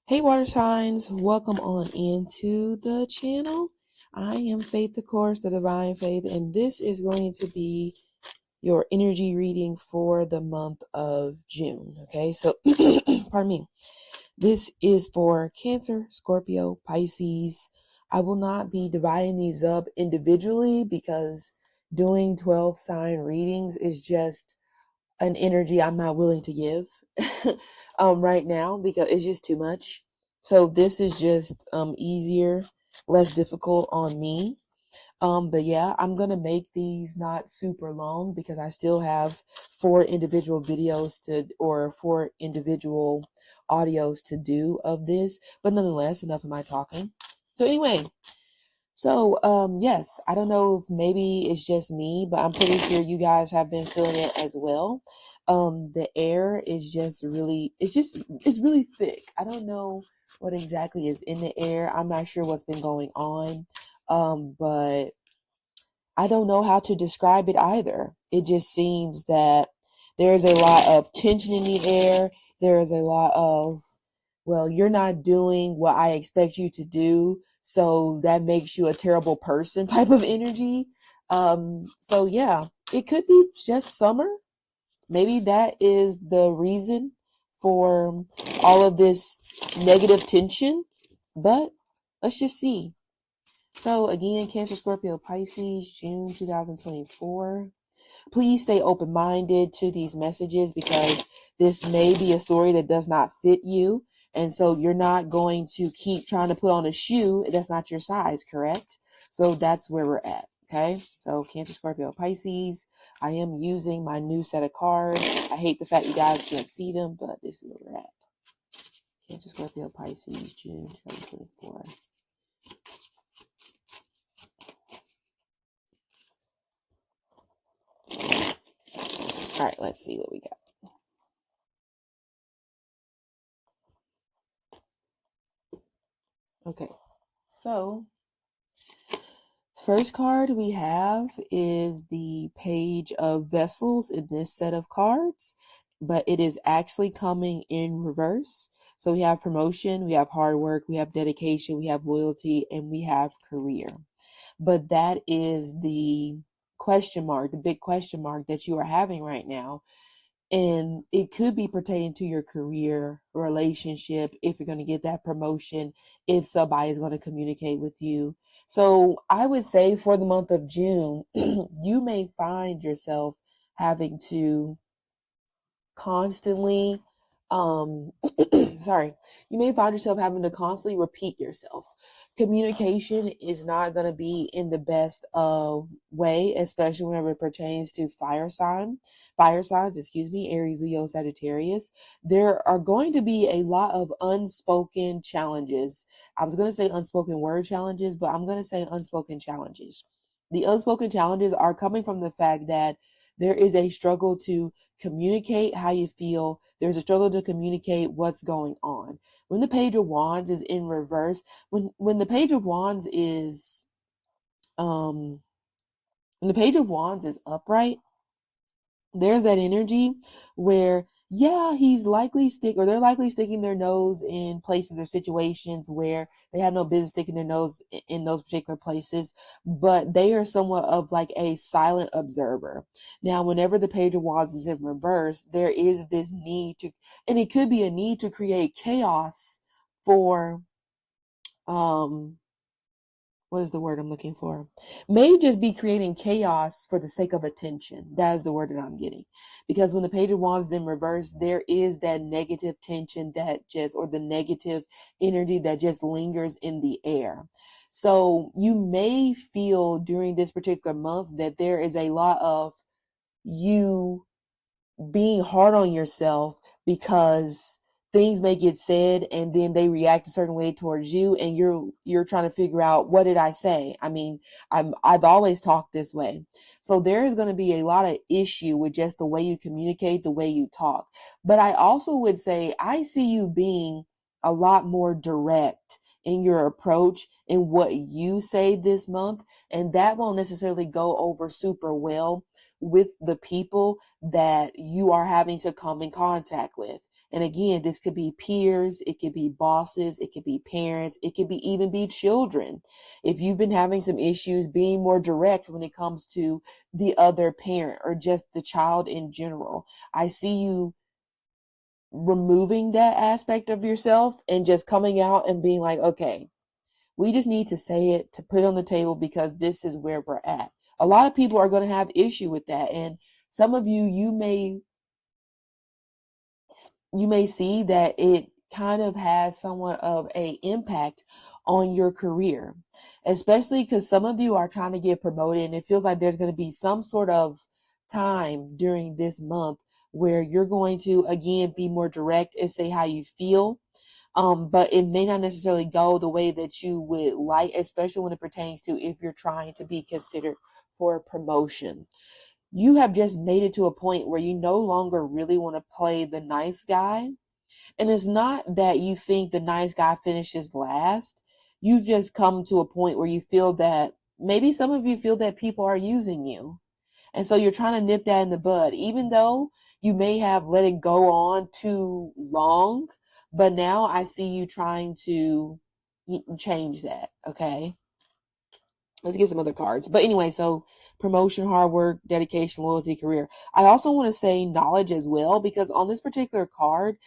Hey water signs, welcome on into the channel. I am Faith, of course, the Divine Faith, and this is going to be your energy reading for the month of June. Okay, so pardon me. This is for Cancer, Scorpio, Pisces. I will not be dividing these up individually because doing 12 sign readings is just an energy I'm not willing to give right now because it's just too much. So this is just easier, less difficult on me. But yeah, I'm gonna make these not super long because I still have 4 individual audios to do of this. But nonetheless, enough of my talking. So anyway, yes, I don't know if maybe it's just me, but I'm pretty sure you guys have been feeling it as well. The air is just really, it's really thick. I don't know what exactly is in the air. I'm not sure what's been going on. But I don't know how to describe it either. It just seems that there's a lot of tension in the air. There is a lot of, well, you're not doing what I expect you to do, so that makes you a terrible person type of energy. So yeah, it could be just summer. Maybe that is the reason for all of this negative tension, but let's just see. So again, Cancer, Scorpio, Pisces, June 2024. Please stay open-minded to these messages because this may be a story that does not fit you. And so you're not going to keep trying to put on a shoe that's not your size, correct? So that's where we're at, okay? So Cancer, Scorpio, Pisces. I am using my new set of cards. I hate the fact you guys can't see them, but this is where we're at. Cancer, Scorpio, Pisces, June 2024. All right, let's see what we got. Okay, so first card we have is the Page of Vessels in this set of cards, but it is actually coming in reverse. So we have promotion, we have hard work, we have dedication, we have loyalty, and we have career. But that is the question mark, the big question mark that you are having right now. And it could be pertaining to your career, relationship, if you're going to get that promotion, if somebody is going to communicate with you. So I would say for the month of June, you may find yourself having to constantly sorry, you may find yourself having to constantly repeat yourself. Communication is not going to be in the best of way, especially whenever it pertains to fire signs, Aries, Leo, Sagittarius. There are going to be a lot of unspoken challenges. I was going to say unspoken word challenges, but I'm going to say unspoken challenges. The unspoken challenges are coming from the fact that there is a struggle to communicate how you feel. There's a struggle to communicate what's going on. When the Page of Wands is in reverse, when the Page of Wands is when the Page of Wands is upright, there's that energy where they're likely sticking their nose in places or situations where they have no business sticking their nose in those particular places, but they are somewhat of like a silent observer. Now, whenever the Page of Wands is in reverse, there is this need to, and it could be a need to create chaos for what is the word I'm looking for? May just be creating chaos for the sake of attention. That is the word that I'm getting. Because when the Page of Wands is in reverse, there is that negative tension or the negative energy that just lingers in the air. So you may feel during this particular month that there is a lot of you being hard on yourself because things may get said and then they react a certain way towards you, and you're trying to figure out, what did I say? I mean, I've always talked this way. So there is going to be a lot of issue with just the way you communicate, the way you talk. But I also would say I see you being a lot more direct in your approach in what you say this month, and that won't necessarily go over super well with the people that you are having to come in contact with. And again, this could be peers, it could be bosses, it could be parents, it could be even be children. If you've been having some issues being more direct when it comes to the other parent or just the child in general, I see you removing that aspect of yourself and just coming out and being like, okay, we just need to say it, to put it on the table, because this is where we're at. A lot of people are going to have issue with that. And some of you, you may see that it kind of has somewhat of a impact on your career, especially because some of you are trying to get promoted, and it feels like there's going to be some sort of time during this month where you're going to again be more direct and say how you feel. But it may not necessarily go the way that you would like, especially when it pertains to if you're trying to be considered for a promotion. You have just made it to a point where you no longer really want to play the nice guy. And it's not that you think the nice guy finishes last. You've just come to a point where you feel that maybe some of you feel that people are using you. And so you're trying to nip that in the bud, even though you may have let it go on too long. But now I see you trying to change that. Okay. Let's get some other cards. But anyway, so promotion, hard work, dedication, loyalty, career. I also want to say knowledge as well, because on this particular card,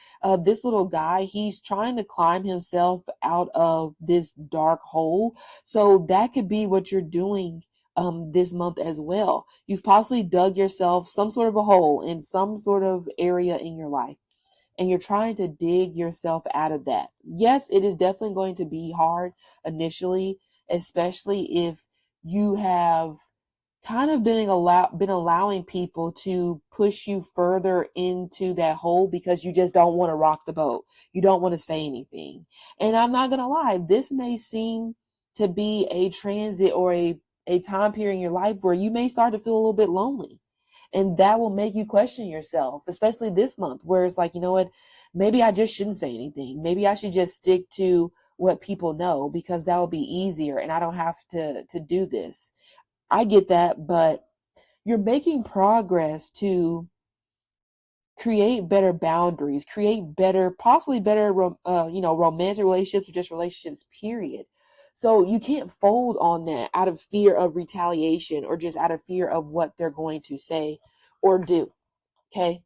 this little guy, he's trying to climb himself out of this dark hole. So that could be what you're doing this month as well. You've possibly dug yourself some sort of a hole in some sort of area in your life, and you're trying to dig yourself out of that. Yes, it is definitely going to be hard initially, especially if you have kind of been allowing people to push you further into that hole because you just don't want to rock the boat. You don't want to say anything. And I'm not going to lie, this may seem to be a transit or a time period in your life where you may start to feel a little bit lonely. And that will make you question yourself, especially this month, where it's like, you know what, maybe I just shouldn't say anything. Maybe I should just stick to what people know, because that will be easier and I don't have to do this. I get that, but you're making progress to create better boundaries, create better, possibly better, romantic relationships or just relationships, period. So you can't fold on that out of fear of retaliation or just out of fear of what they're going to say or do. Okay.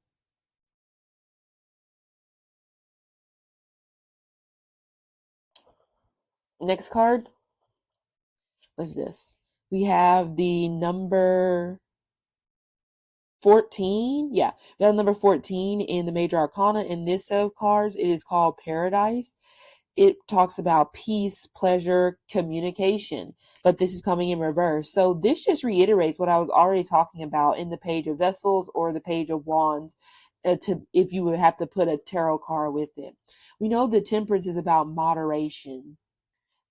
Next card. What's this? We have the number 14. Yeah, we have number 14 in the major arcana. In this set of cards, it is called Paradise. It talks about peace, pleasure, communication, but this is coming in reverse. So this just reiterates what I was already talking about in the Page of Vessels or the Page of Wands, if you would have to put a tarot card with it. We know the Temperance is about moderation,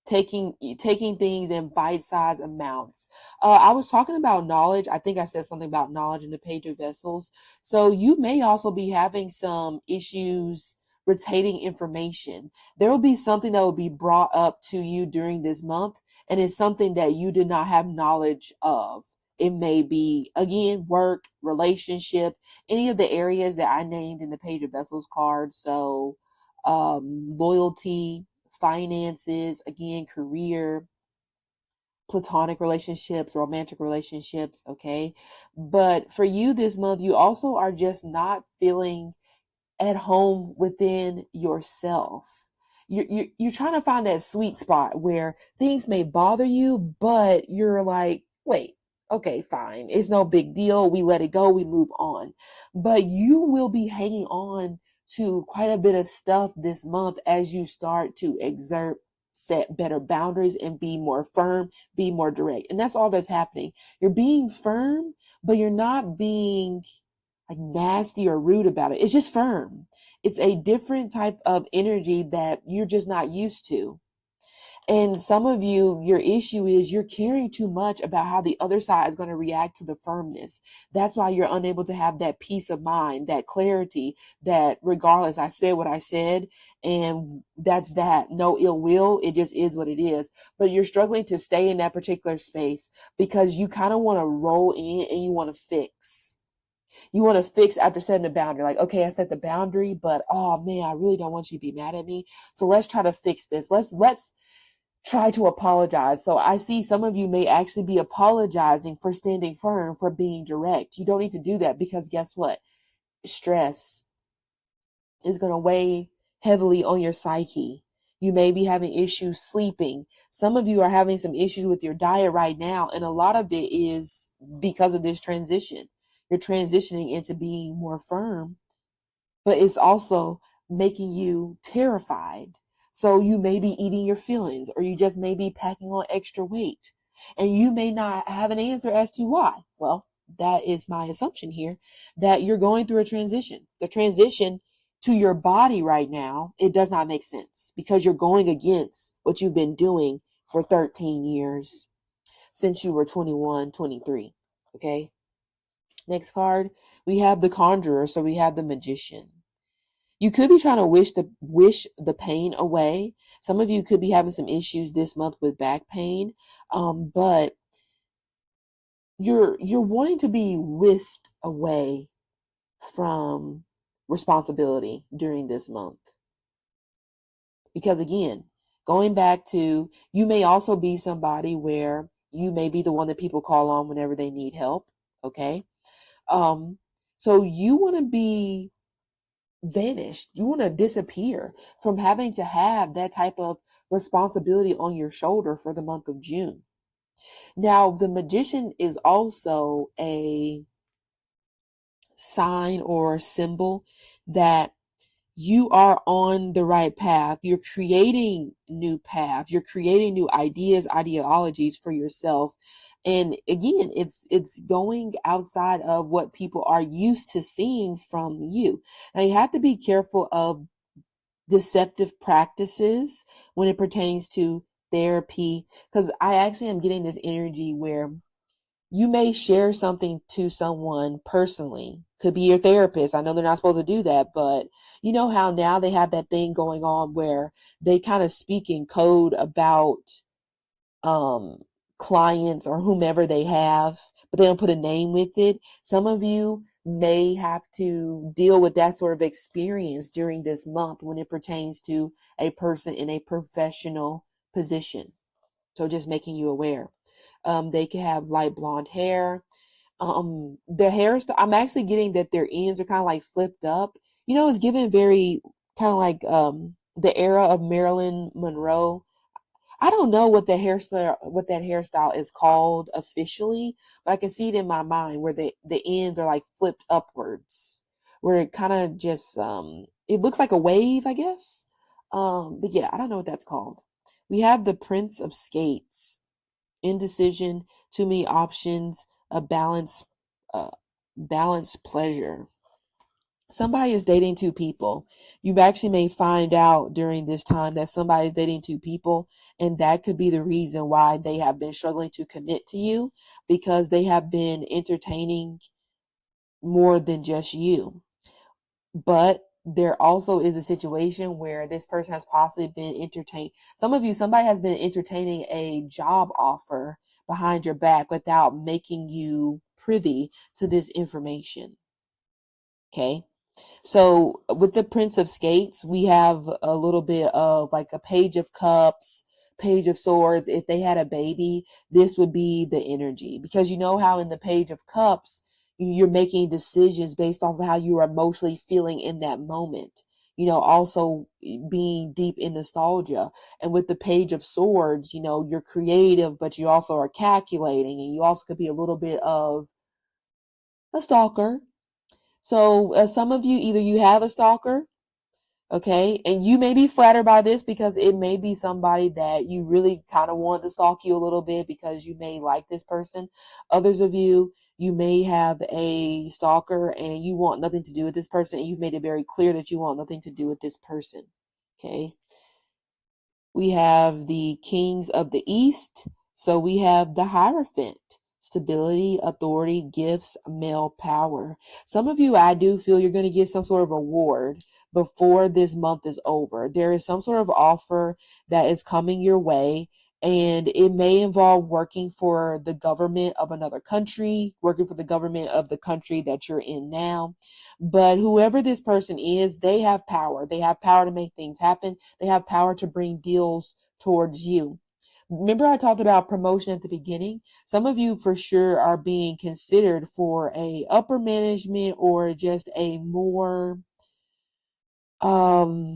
taking things in bite-sized amounts. I was talking about knowledge. I think I said something about knowledge in the Page of Vessels. So you may also be having some issues retaining information. There will be something that will be brought up to you during this month, and it's something that you did not have knowledge of. It may be, again, work, relationship, any of the areas that I named in the Page of Vessels card. So loyalty, finances, again, career, platonic relationships, romantic relationships, okay? But for you this month, you also are just not feeling at home within yourself. You're trying to find that sweet spot where things may bother you, but you're like, wait, okay, fine. It's no big deal. We let it go. We move on. But you will be hanging on to quite a bit of stuff this month as you start to set better boundaries and be more firm, be more direct. And that's all that's happening. You're being firm, but you're not being like nasty or rude about it. It's just firm. It's a different type of energy that you're just not used to. And some of you, your issue is you're caring too much about how the other side is going to react to the firmness. That's why you're unable to have that peace of mind, that clarity, that regardless, I said what I said, and that's that. No ill will. It just is what it is. But you're struggling to stay in that particular space because you kind of want to roll in and you want to fix. You want to fix after setting a boundary. Like, okay, I set the boundary, but oh man, I really don't want you to be mad at me. So let's try to fix this. Let's try to apologize. So I see some of you may actually be apologizing for standing firm, for being direct. You don't need to do that because guess what? Stress is going to weigh heavily on your psyche. You may be having issues sleeping. Some of you are having some issues with your diet right now, and a lot of it is because of this transition. You're transitioning into being more firm, but it's also making you terrified. So you may be eating your feelings, or you just may be packing on extra weight, and you may not have an answer as to why. Well, that is my assumption here, that you're going through a transition. The transition to your body right now, it does not make sense because you're going against what you've been doing for 13 years since you were 21, 23. Okay. Next card, we have the Conjurer. So we have the Magician. You could be trying to wish the pain away. Some of you could be having some issues this month with back pain, but you're wanting to be whisked away from responsibility during this month. Because again, going back to, you may also be somebody where you may be the one that people call on whenever they need help. Okay. So you want to be vanished. You want to disappear from having to have that type of responsibility on your shoulder for the month of June. Now, the Magician is also a sign or symbol that you are on the right path. You're creating new paths. You're creating new ideas, ideologies for yourself. And again, it's going outside of what people are used to seeing from you. Now, you have to be careful of deceptive practices when it pertains to therapy, because I actually am getting this energy where you may share something to someone personally. Could be your therapist. I know they're not supposed to do that, but you know how now they have that thing going on where they kind of speak in code about clients or whomever they have, but they don't put a name with it. Some of you may have to deal with that sort of experience during this month when it pertains to a person in a professional position. So just making you aware. They can have light blonde hair. Their hairstyle, I'm actually getting that their ends are kind of like flipped up. You know, it's given very kind of like the era of Marilyn Monroe. I don't know what that hairstyle is called officially, but I can see it in my mind where the ends are like flipped upwards, where it kind of just it looks like a wave, I guess. But yeah, I don't know what that's called. We have the Prince of Skates. Indecision, too many options, a balanced pleasure. Somebody is dating two people. You actually may find out during this time that somebody is dating two people, and that could be the reason why they have been struggling to commit to you, because they have been entertaining more than just you. But there also is a situation where this person has possibly been entertained. Some of you, somebody has been entertaining a job offer behind your back without making you privy to this information. Okay. So with the Prince of Skates, we have a little bit of like a Page of Cups, Page of Swords. If they had a baby, this would be the energy, because you know how in the Page of Cups, you're making decisions based off of how you are emotionally feeling in that moment. You know, also being deep in nostalgia. And with the Page of Swords, you know, you're creative, but you also are calculating, and you also could be a little bit of a stalker. So some of you, either you have a stalker, okay, and you may be flattered by this because it may be somebody that you really kind of want to stalk you a little bit because you may like this person. Others of you, you may have a stalker and you want nothing to do with this person, and you've made it very clear that you want nothing to do with this person. Okay. We have the Kings of the East. So we have the Hierophant. Stability, authority, gifts, male power. Some of you, I do feel you're going to get some sort of reward before this month is over. There is some sort of offer that is coming your way, And it may involve working for the government of another country, working for the government of the country that you're in now. But whoever this person is, they have power. They have power to make things happen. They have power to bring deals towards you. Remember I talked about promotion at the beginning? Some of you for sure are being considered for a upper management or just a more, for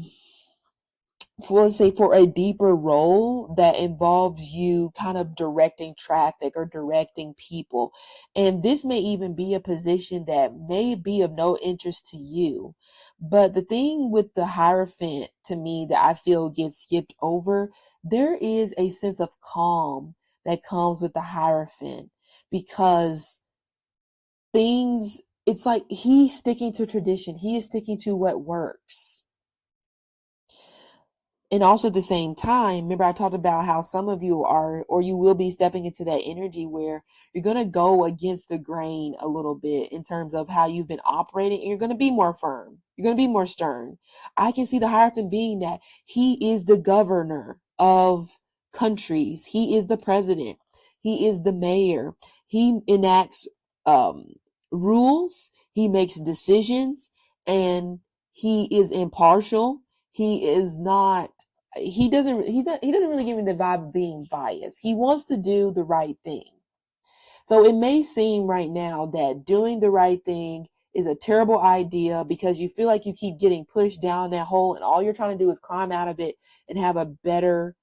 let's say for a deeper role that involves you kind of directing traffic or directing people. And this may even be a position that may be of no interest to you. But the thing with the Hierophant to me that I feel gets skipped over, there is a sense of calm that comes with the Hierophant, because things, it's like he's sticking to tradition. He is sticking to what works. And also at the same time, remember I talked about how some of you are, or you will be stepping into that energy where you're going to go against the grain a little bit in terms of how you've been operating, and you're going to be more firm. You're going to be more stern. I can see the Hierophant being that he is the governor of countries. He is the president. He is the mayor. He enacts rules. He makes decisions, and he is impartial. He is not, he doesn't really give me the vibe of being biased. He wants to do the right thing. So it may seem right now that doing the right thing is a terrible idea because you feel like you keep getting pushed down that hole, and all you're trying to do is climb out of it and have a better,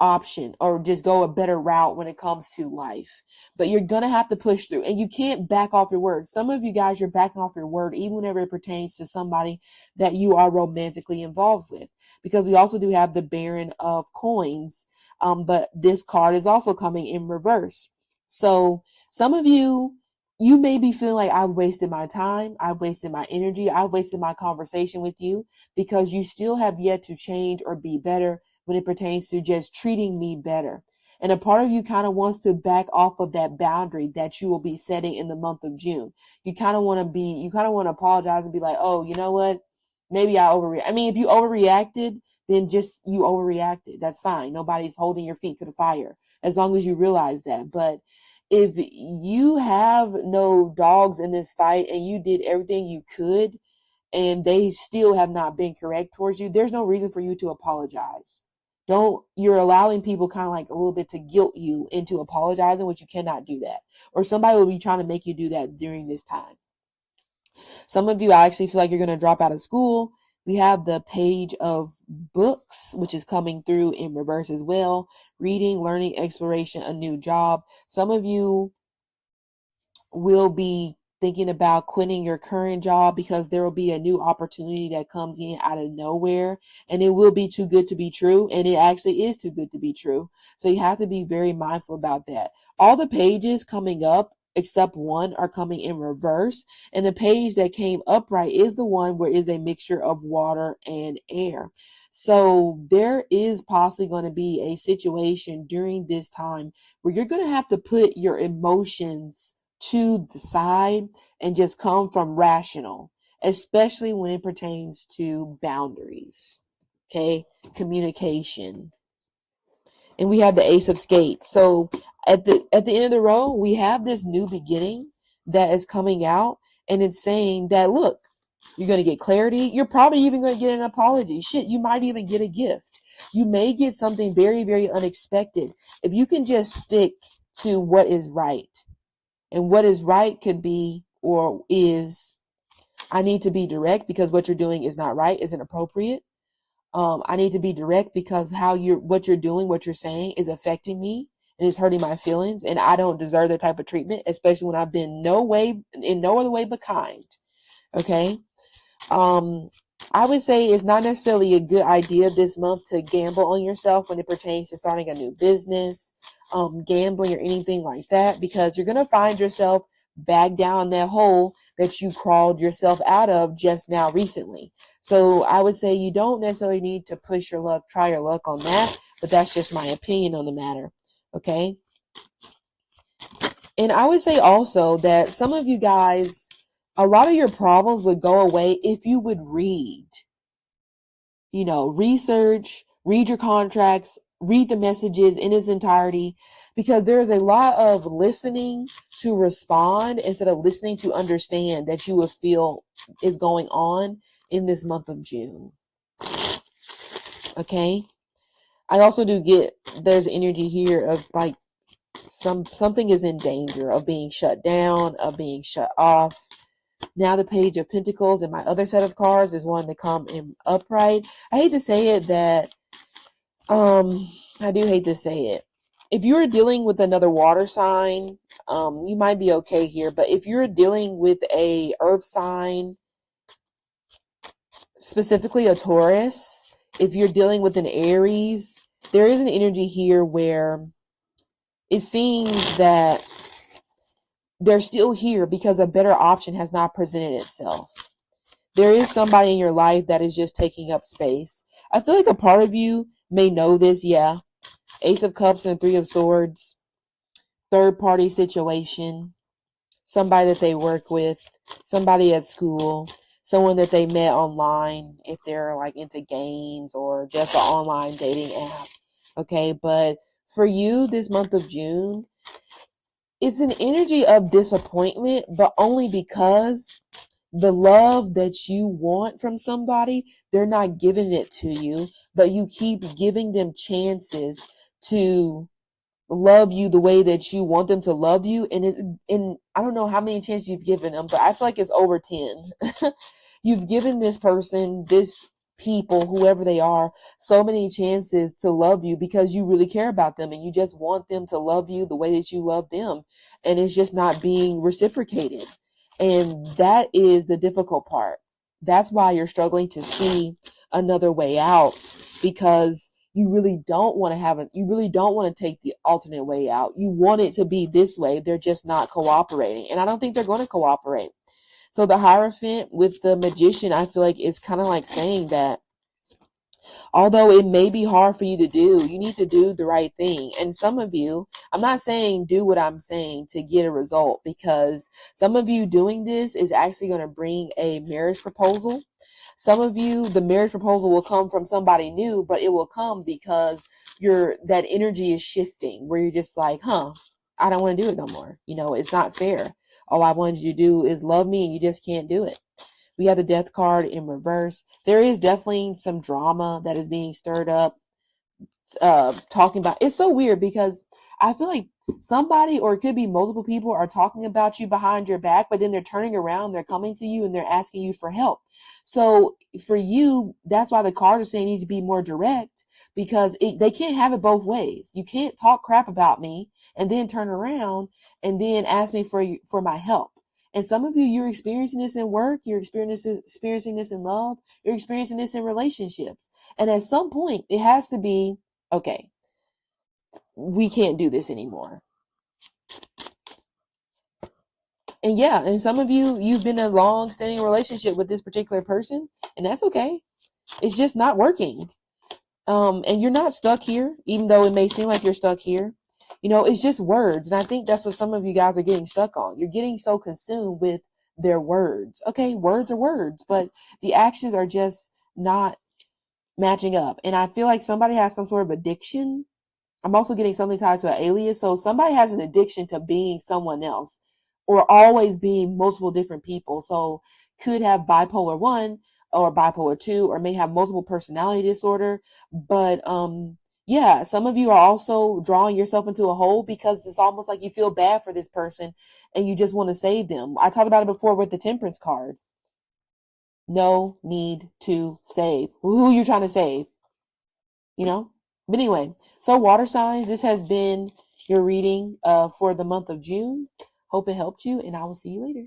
option, or just go a better route when it comes to life. But you're going to have to push through, and you can't back off your word. Some of you guys, you're backing off your word, even whenever it pertains to somebody that you are romantically involved with, because we also do have the Baron of Coins. But this card is also coming in reverse. So some of you, you may be feeling like I've wasted my time. I've wasted my energy. I've wasted my conversation with you because you still have yet to change or be better when it pertains to just treating me better. And a part of you kind of wants to back off of that boundary that you will be setting in the month of June. You kind of want to apologize and be like, oh, you know what? Maybe I overreacted. I mean, if you overreacted, then just you overreacted. That's fine. Nobody's holding your feet to the fire as long as you realize that. But if you have no dogs in this fight and you did everything you could and they still have not been correct towards you, there's no reason for you to apologize. You're allowing people kind of like a little bit to guilt you into apologizing, which you cannot do that. Or somebody will be trying to make you do that during this time. Some of you, I actually feel like you're going to drop out of school. We have the Page of Books, which is coming through in reverse as well. Reading, learning, exploration, a new job. Some of you will be thinking about quitting your current job because there will be a new opportunity that comes in out of nowhere, and it will be too good to be true, and it actually is too good to be true. So you have to be very mindful about that. All the pages coming up except one are coming in reverse, and the page that came upright is the one where is a mixture of water and air. So there is possibly going to be a situation during this time where you're going to have to put your emotions to the side and just come from rational, especially when it pertains to boundaries, okay, communication. And we have the Ace of Skates. So at the end of the row, we have this new beginning that is coming out, and it's saying that, look, you're going to get clarity. You're probably even going to get an apology. Shit, you might even get a gift. You may get something very, very unexpected if you can just stick to what is right. And what is right could be, or is, I need to be direct because what you're doing is not right, is inappropriate. I need to be direct because what you're doing, what you're saying is affecting me and it's hurting my feelings, and I don't deserve that type of treatment, especially when I've been in no other way but kind. Okay. I would say it's not necessarily a good idea this month to gamble on yourself when it pertains to starting a new business, gambling or anything like that, because you're going to find yourself back down that hole that you crawled yourself out of just now recently. So I would say you don't necessarily need to push your luck, try your luck on that, but that's just my opinion on the matter. Okay. And I would say also that some of you guys, a lot of your problems would go away if you would read, research, read your contracts, read the messages in its entirety, because there is a lot of listening to respond instead of listening to understand that you will feel is going on in this month of June. Okay. I also do get there's energy here of like something is in danger of being shut down, of being shut off. Now the Page of Pentacles and my other set of cards is one to come in upright. I hate to say it that I do hate to say it. If you're dealing with another water sign, you might be okay here. But if you're dealing with a earth sign, specifically a Taurus, if you're dealing with an Aries, there is an energy here where it seems that they're still here because a better option has not presented itself. There is somebody in your life that is just taking up space. I feel like a part of you may know this, yeah. Ace of Cups and Three of Swords, third party situation, somebody that they work with, somebody at school, someone that they met online if they're like into games or just an online dating app. Okay, but for you this month of June, it's an energy of disappointment, but only because the love that you want from somebody, they're not giving it to you, but you keep giving them chances to love you the way that you want them to love you. And I don't know how many chances you've given them, but I feel like it's over 10. You've given this person, this people, whoever they are, so many chances to love you because you really care about them and you just want them to love you the way that you love them. And it's just not being reciprocated. And that is the difficult part. That's why you're struggling to see another way out, because you really don't want to take the alternate way out. You want it to be this way. They're just not cooperating. And I don't think they're going to cooperate. So the Hierophant with the Magician, I feel like is kind of like saying that although it may be hard for you to do, you need to do the right thing. And some of you, I'm not saying do what I'm saying to get a result, because some of you doing this is actually going to bring a marriage proposal. Some of you, the marriage proposal will come from somebody new, but it will come because that energy is shifting where you're just like, I don't want to do it no more. It's not fair. All I wanted you to do is love me and you just can't do it. We have the Death card in reverse. There is definitely some drama that is being stirred up. Talking about, it's so weird because I feel like somebody, or it could be multiple people, are talking about you behind your back, but then they're turning around, they're coming to you and they're asking you for help. So for you, that's why the cards are saying you need to be more direct, because they can't have it both ways. You can't talk crap about me and then turn around and then ask me for my help. And some of you, you're experiencing this in work, you're experiencing this in love, you're experiencing this in relationships. And at some point, it has to be, okay, we can't do this anymore. And yeah, and some of you, you've been in a long-standing relationship with this particular person, and that's okay. It's just not working. And you're not stuck here, even though it may seem like you're stuck here. It's just words. And I think that's what some of you guys are getting stuck on. You're getting so consumed with their words. Okay, words are words, but the actions are just not matching up. And I feel like somebody has some sort of addiction. I'm also getting something tied to an alias. So somebody has an addiction to being someone else, or always being multiple different people. So could have bipolar 1 or bipolar 2, or may have multiple personality disorder. But yeah, some of you are also drawing yourself into a hole because it's almost like you feel bad for this person and you just want to save them. I talked about it before with the Temperance card. No need to save. Who are you trying to save? But anyway, so water signs, this has been your reading for the month of June. Hope it helped you, and I will see you later.